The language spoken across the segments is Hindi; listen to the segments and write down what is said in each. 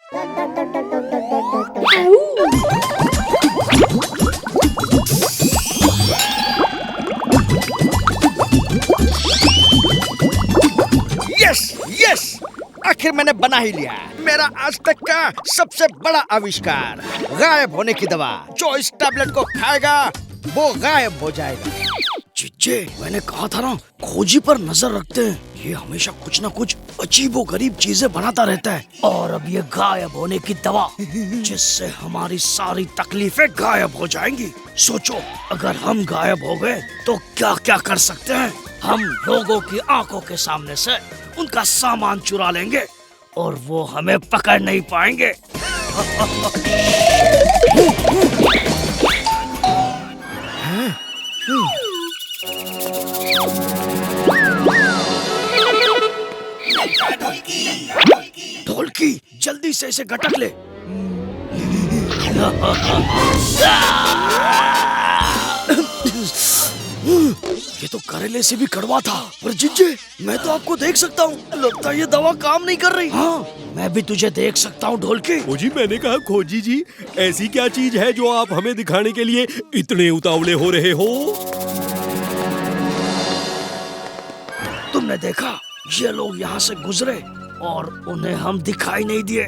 यस यस, आखिर मैंने बना ही लिया मेरा आज तक का सबसे बड़ा आविष्कार, गायब होने की दवा। जो इस टैबलेट को खाएगा वो गायब हो जाएगा। चिच्चे, मैंने कहा था ना, खोजी पर नजर रखते हैं, ये हमेशा कुछ ना कुछ अजीबो गरीब चीजें बनाता रहता है। और अब ये गायब होने की दवा, जिससे हमारी सारी तकलीफें गायब हो जाएंगी। सोचो, अगर हम गायब हो गए तो क्या क्या कर सकते हैं। हम लोगों की आंखों के सामने से उनका सामान चुरा लेंगे और वो हमें पकड़ नहीं पाएंगे। ढोलकी, जल्दी से इसे गटक ले। ये तो करेले से भी कड़वा था। पर जिज्जे, मैं तो आपको देख सकता हूँ, लगता है ये दवा काम नहीं कर रही। हाँ, मैं भी तुझे देख सकता हूँ ढोलकी। खोजी, मैंने कहा खोजी जी, ऐसी क्या चीज है जो आप हमें दिखाने के लिए इतने उतावले हो रहे हो? तुमने देखा, ये लोग यहाँ से गुजरे और उन्हें हम दिखाई नहीं दिए,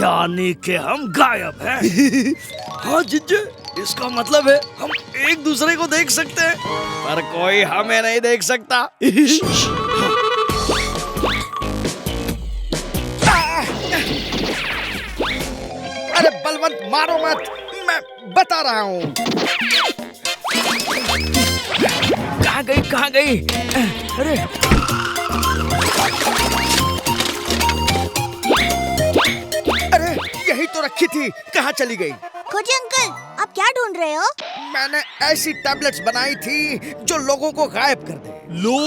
यानी कि हम गायब हैं। हाँ जिज्जे, इसका मतलब है हम एक दूसरे को देख सकते हैं, पर कोई हमें नहीं देख सकता। अरे बलवंत, मारो मत, मैं बता रहा हूँ। कहाँ गई? अरे यही तो रखी थी, कहाँ चली गई? खोजी अंकल, आप क्या ढूंढ रहे हो? मैंने ऐसी टैबलेट्स बनाई थी जो लोगों को गायब कर दे। लो,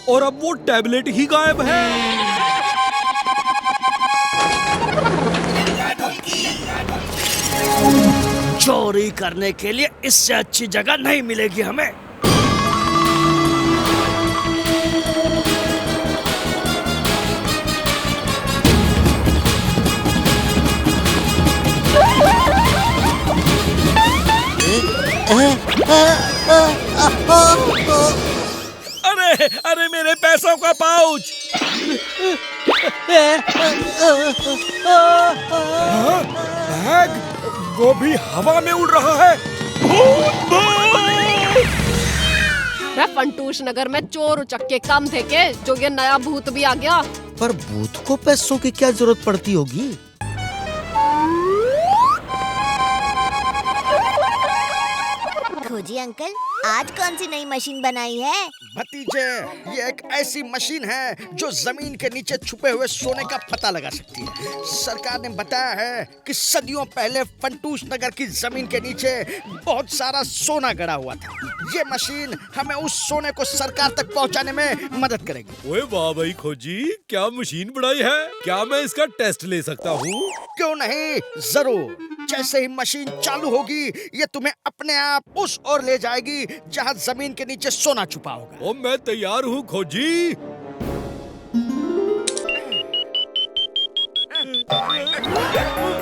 और अब वो टैबलेट ही गायब है। चोरी करने के लिए इससे अच्छी जगह नहीं मिलेगी हमें। अरे मेरे पैसों का पाउच! बैग, वो भी हवा में उड़ रहा है। फंटूश नगर में चोर उचक्के कम थे के जो ये नया भूत भी आ गया। पर भूत को पैसों की क्या जरूरत पड़ती होगी? खोजी अंकल, आज कौन सी नई मशीन बनाई है? भतीजे, ये एक ऐसी मशीन है जो जमीन के नीचे छुपे हुए सोने का पता लगा सकती है। सरकार ने बताया है कि सदियों पहले फंटूश नगर की जमीन के नीचे बहुत सारा सोना गड़ा हुआ था। ये मशीन हमें उस सोने को सरकार तक पहुंचाने में मदद करेगी। ओए वाह भाई खोजी, क्या मशीन बनाई है? क्या मैं इसका टेस्ट ले सकता हूँ? क्यों नहीं, जरूर। जैसे ही मशीन चालू होगी, ये तुम्हें अपने आप उस ओर ले जाएगी जहाँ जमीन के नीचे सोना छुपा होगा। ओ, मैं तैयार हूँ खोजी।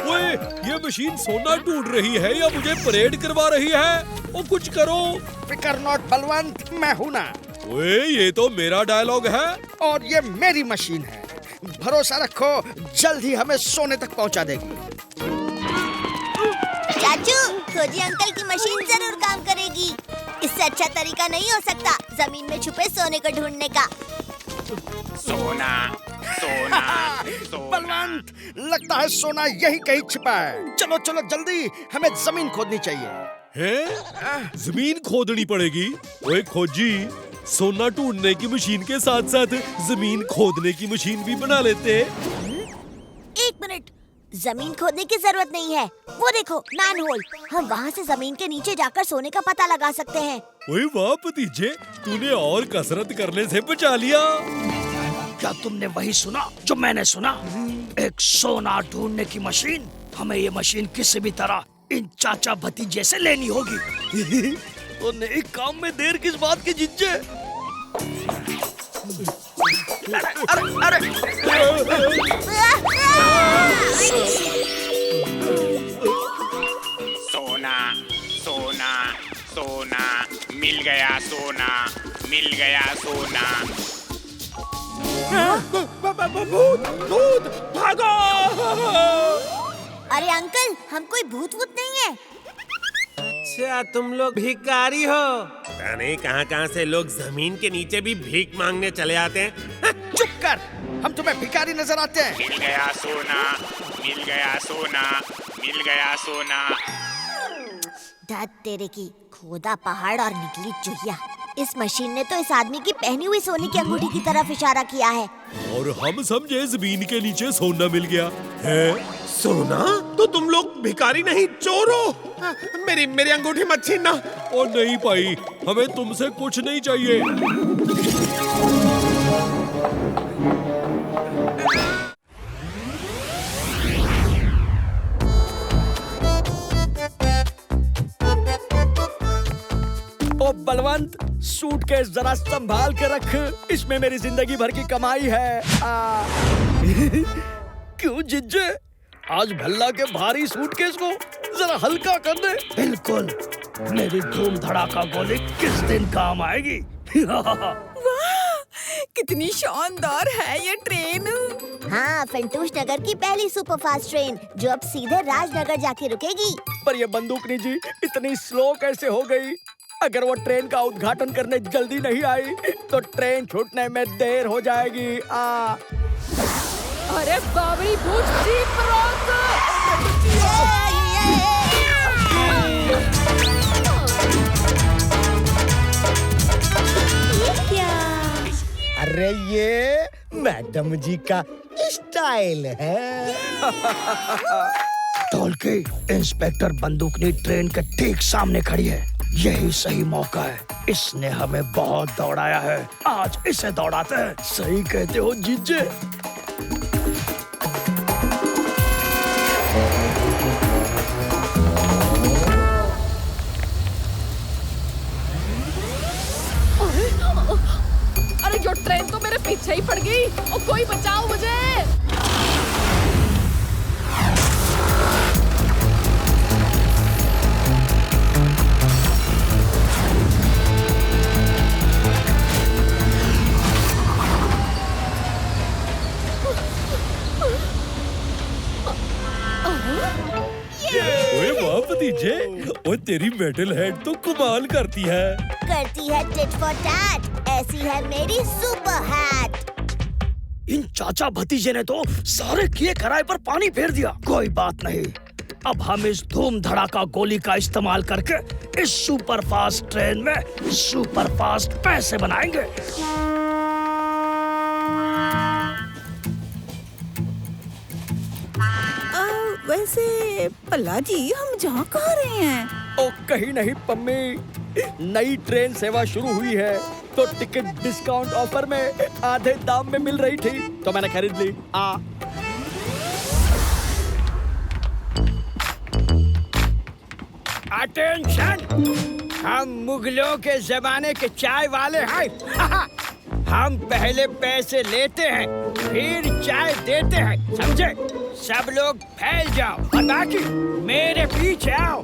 ओए, ये मशीन सोना ढूंढ रही है या मुझे परेड करवा रही है? ओ, कुछ करो। फिकर नॉट बलवंत, मैं हूँ ना। ओए, ये तो मेरा डायलॉग है। और ये मेरी मशीन है। भरोसा रखो, जल्द ही हमें सोने तक पहुँचा देगी। चाचू, खोजी अंकल की मशीन जरूर काम करेगी। इससे अच्छा तरीका नहीं हो सकता जमीन में छुपे सोने को ढूंढने का। सोना, सोना, सोना। बलवंत, लगता है सोना यही कहीं छिपा है। चलो चलो जल्दी, हमें जमीन खोदनी चाहिए। हैं? जमीन खोदनी पड़ेगी? ओए खोजी, सोना ढूंढने की मशीन के साथ साथ जमीन खोदने की मशीन भी बना लेते। एक मिनट, जमीन खोदने की जरूरत नहीं है। वो देखो, मैन होल। हम वहाँ से जमीन के नीचे जाकर सोने का पता लगा सकते हैं। ओए वाह भतीजे, तूने और कसरत करने से बचा लिया। क्या तुमने वही सुना जो मैंने सुना? एक सोना ढूंढने की मशीन। हमें ये मशीन किसी भी तरह इन चाचा भतीजे से लेनी होगी। तो नए काम में देर किस बात की जिज्जे? अरे, अरे, अरे। मिल गया सोना, मिल गया सोना। भूत भूत भागो। अरे अंकल, हम कोई भूत वूत नहीं है। अच्छा, तुम लोग भिखारी हो? पता नहीं कहाँ से लोग जमीन के नीचे भी भीख मांगने चले आते हैं। चुप कर, हम तुम्हें भिखारी नजर आते हैं। मिल गया सोना, मिल गया सोना, मिल गया सोना। धत तेरे की, खोदा पहाड़ और निकली चुहिया। इस मशीन ने तो इस आदमी की पहनी हुई सोने की अंगूठी की तरफ इशारा किया है। और हम समझे जमीन के नीचे सोना मिल गया है। सोना? तो तुम लोग भिखारी नहीं, चोर हो। मेरी अंगूठी मत छीनना। और नहीं पाई, हमें तुमसे कुछ नहीं चाहिए। ओ बलवंत, सूटकेस जरा संभाल के रख, इसमें मेरी जिंदगी भर की कमाई है। क्यों जिज्जे, आज भल्ला के भारी सूटकेस को जरा हल्का कर दे। बिल्कुल, मेरी धूम धड़ाका गोली किस दिन काम आएगी। कितनी शानदार है ये ट्रेन। हाँ, फंटूश नगर की पहली सुपरफास्ट ट्रेन जो अब सीधे राजनगर जाके रुकेगी। पर ये बंदूकनी जी इतनी स्लो कैसे हो गई? अगर वो ट्रेन का उद्घाटन करने जल्दी नहीं आई तो ट्रेन छूटने में देर हो जाएगी। अरे बाबरी भूत, जीप रोक। अरे ये मैडम जी का स्टाइल है। ढोलकी, इंस्पेक्टर बंदूकनी ट्रेन के ठीक सामने खड़ी है। यही सही मौका है, इसने हमें बहुत दौड़ाया है, आज इसे दौड़ाते हैं। सही कहते हो जीजे। अरे जो ट्रेन तो मेरे पीछे ही पड़ गई। ओ कोई बचाओ मुझे। ओए वाह भतीजे, ओए तेरी मेटल हेड तो कमाल करती है। करती है टिट फॉर टैट, ऐसी है मेरी सुपर हैट। इन चाचा भतीजे ने तो सारे किए कराए पर पानी फेर दिया। कोई बात नहीं, अब हम इस धूम धड़ाका गोली का इस्तेमाल करके इस सुपर फास्ट ट्रेन में सुपर फास्ट पैसे बनाएंगे। वैसे पल्ला जी, हम जहाँ कहाँ रहे हैं? ओ कहीं नहीं पम्मी, नई ट्रेन सेवा शुरू हुई है तो टिकट डिस्काउंट ऑफर में आधे दाम में मिल रही थी तो मैंने खरीद ली। अटेंशन, हम मुगलों के जमाने के चाय वाले हैं। हम पहले पैसे लेते हैं फिर चाय देते हैं, समझे? सब लोग फैल जाओ और बाकी मेरे पीछे आओ।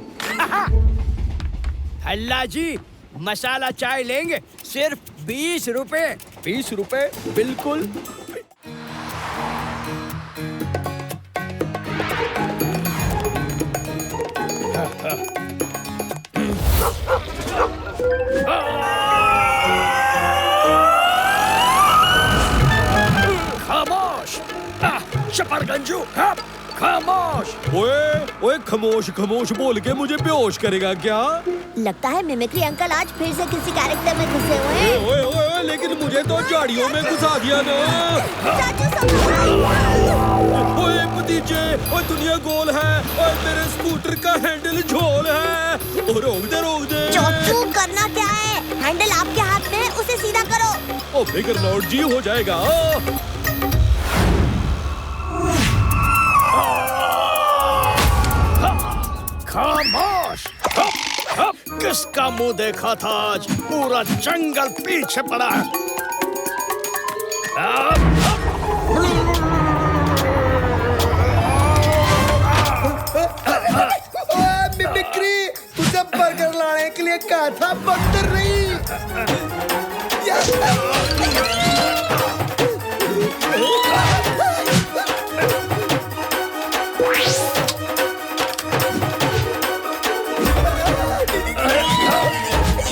हल्ला जी, मसाला चाय लेंगे सिर्फ 20 रुपए। 20 रुपए बिल्कुल। खामोश, चपरगंजू, खामोश। ओए खामोश खामोश बोल के मुझे बेहोश करेगा क्या? लगता है मिमिक्री अंकल आज फिर से किसी कैरेक्टर में घुसे हुए हैं। ओए ओए ओए, लेकिन मुझे तो झाड़ियों में घुसा दिया ना। चाचू संभालो। ओए भतीजे, ओए दुनिया गोल है, ओए मेरे स्कूटर का हैंडल झोल है। ओ रोक दे। चाचू करना क्या है? हैंडल आपके हाथ में है, उसे सीधा करो। ओ फिकर नॉट जी, हो जाएगा। खामोश, किसका मुंह देखा था आज? पूरा जंगल पीछे पड़ा है। मिमिक्री, तुझे बर्गर लाने के लिए मैंने कहा था बंदर नहीं।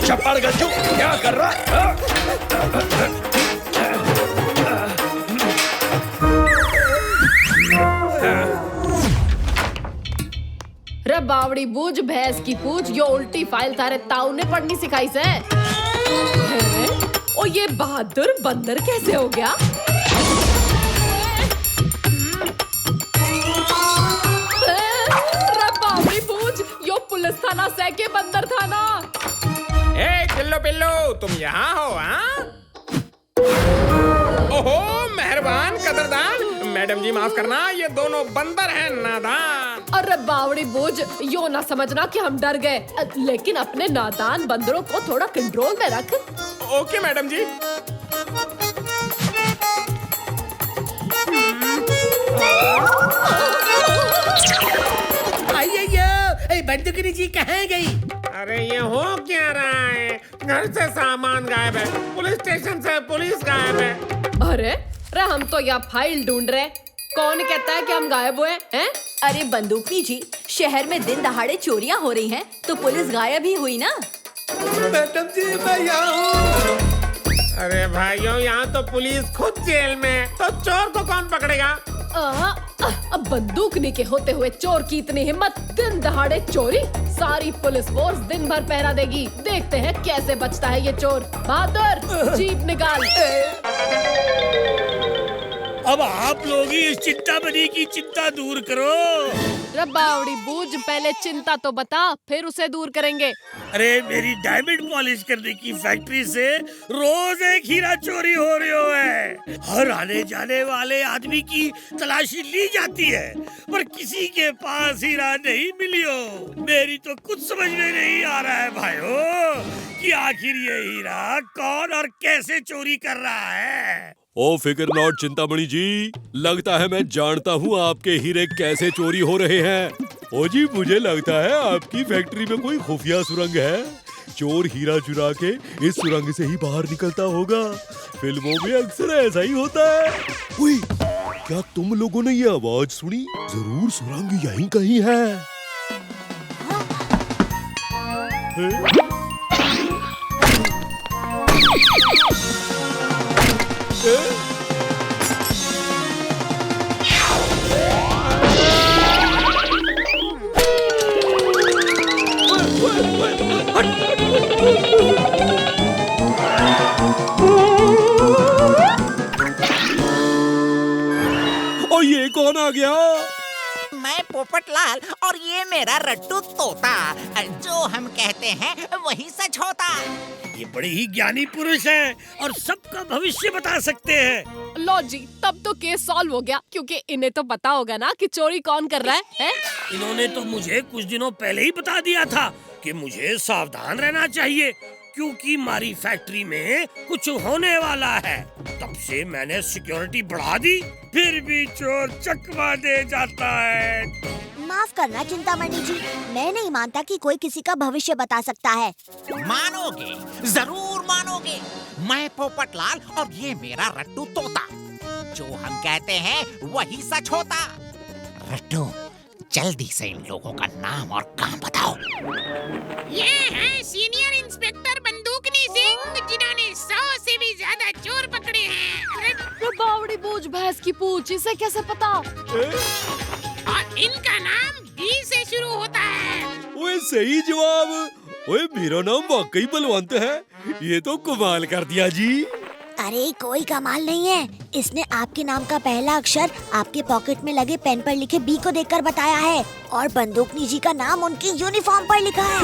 चप्पड़ गज्जू क्या कर रहा है? रे बावड़ी बूझ भैंस की पूछ, यो उल्टी फाइल तारे ताऊ ने पढ़नी सिखाई से हैं? ओ ये बहादुर बंदर कैसे हो गया? रे बावड़ी बूझ, यो पुलिस थाना से के बंदर थाना। ए चिल्लो पिल्लो, तुम यहाँ हो? हाँ? ओहो मेहरबान कदरदान, मैडम जी माफ करना, ये दोनों बंदर हैं नादान। अरे बावड़ी बूझ, यो ना समझना कि हम डर गए, लेकिन अपने नादान बंदरों को थोड़ा कंट्रोल में रख। ओके मैडम जी। बंदूकनी जी कहाँ गई? अरे ये हो क्या रहा है? घर से सामान गायब है, पुलिस स्टेशन से पुलिस गायब है। अरे हम तो यहाँ फाइल ढूंढ रहे, कौन कहता है कि हम गायब हुए हैं? अरे बंदूकनी जी, शहर में दिन दहाड़े चोरियां हो रही हैं, तो पुलिस गायब ही हुई ना। मैडम जी मैं यहाँ हूँ। अरे भाइयों, यहाँ तो पुलिस खुद जेल में, तो चोर को कौन पकड़ेगा? अब बंदूकनी के होते हुए चोर की इतनी हिम्मत, दिन दहाड़े चोरी? सारी पुलिस फोर्स दिन भर पहरा देगी, देखते हैं कैसे बचता है ये चोर। बहादुर जीप निकाल। अब आप लोग ही इस चिंतामणि की चिंता दूर करो। रबावड़ी बूझ, पहले चिंता तो बता, फिर उसे दूर करेंगे। अरे मेरी डायमंड पॉलिश करने की फैक्ट्री से रोज एक हीरा चोरी हो रही है। हर आने जाने वाले आदमी की तलाशी ली जाती है, पर किसी के पास हीरा नहीं मिलियो। मेरी तो कुछ समझ में नहीं आ रहा है भाइयों कि आखिर ये हीरा कौन और कैसे चोरी कर रहा है। ओ फिकर नॉट चिंतामणि जी, लगता है मैं जानता हूँ आपके हीरे कैसे चोरी हो रहे हैं। ओ जी, मुझे लगता है आपकी फैक्ट्री में कोई खुफिया सुरंग है। चोर हीरा चुरा के इस सुरंग से ही बाहर निकलता होगा। फिल्मों में अक्सर ऐसा ही होता है। उई, क्या तुम लोगों ने ये आवाज सुनी? जरूर सुरंग यहीं कहीं है। और ये कौन आ गया? मैं पोपटलाल और ये मेरा रट्टू तोता। जो हम कहते हैं वही सच होता। ये बड़े ही ज्ञानी पुरुष हैं और सबका भविष्य बता सकते हैं। लो जी, तब तो केस सॉल्व हो गया, क्योंकि इन्हें तो पता होगा ना कि चोरी कौन कर रहा है? इन्होंने तो मुझे कुछ दिनों पहले ही बता दिया था कि मुझे सावधान रहना चाहिए, क्योंकि हमारी फैक्ट्री में कुछ होने वाला है। तब से मैंने सिक्योरिटी बढ़ा दी, फिर भी चोर चकमा दे जाता है। माफ करना चिंतामणि जी, मैं नहीं मानता कि कोई किसी का भविष्य बता सकता है। मानोगे, जरूर मानोगे। मैं पोपटलाल और ये मेरा रट्टू तोता। जो हम कहते हैं वही सच होता। रट्टू, जल्दी से इन लोगों का नाम और काम बताओ। ये है सीनियर इंस्पेक्टर बंदूकनी सिंह, जिन्होंने 100 से भी ज्यादा चोर पकड़े हैं। बावड़ी बूझ भैंस की पूछ, इसे कैसे पता? और इनका नाम बी से शुरू होता है। ओए सही जवाब। ओए मेरा नाम वाकई बलवंत है। ये तो कमाल कर दिया जी। अरे कोई कमाल नहीं है, इसने आपके नाम का पहला अक्षर आपके पॉकेट में लगे पेन पर लिखे बी को देखकर बताया है, और बंदूकनी जी का नाम उनकी यूनिफॉर्म पर लिखा है।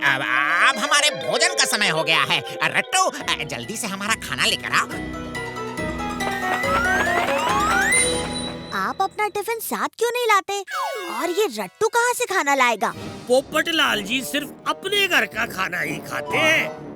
अब हमारे भोजन का समय हो गया है। रट्टू, जल्दी से हमारा खाना लेकर आओ। आप अपना टिफिन साथ क्यों नहीं लाते? और ये रट्टू कहाँ से खाना लाएगा? पोपटलाल जी सिर्फ अपने घर का खाना ही खाते हैं।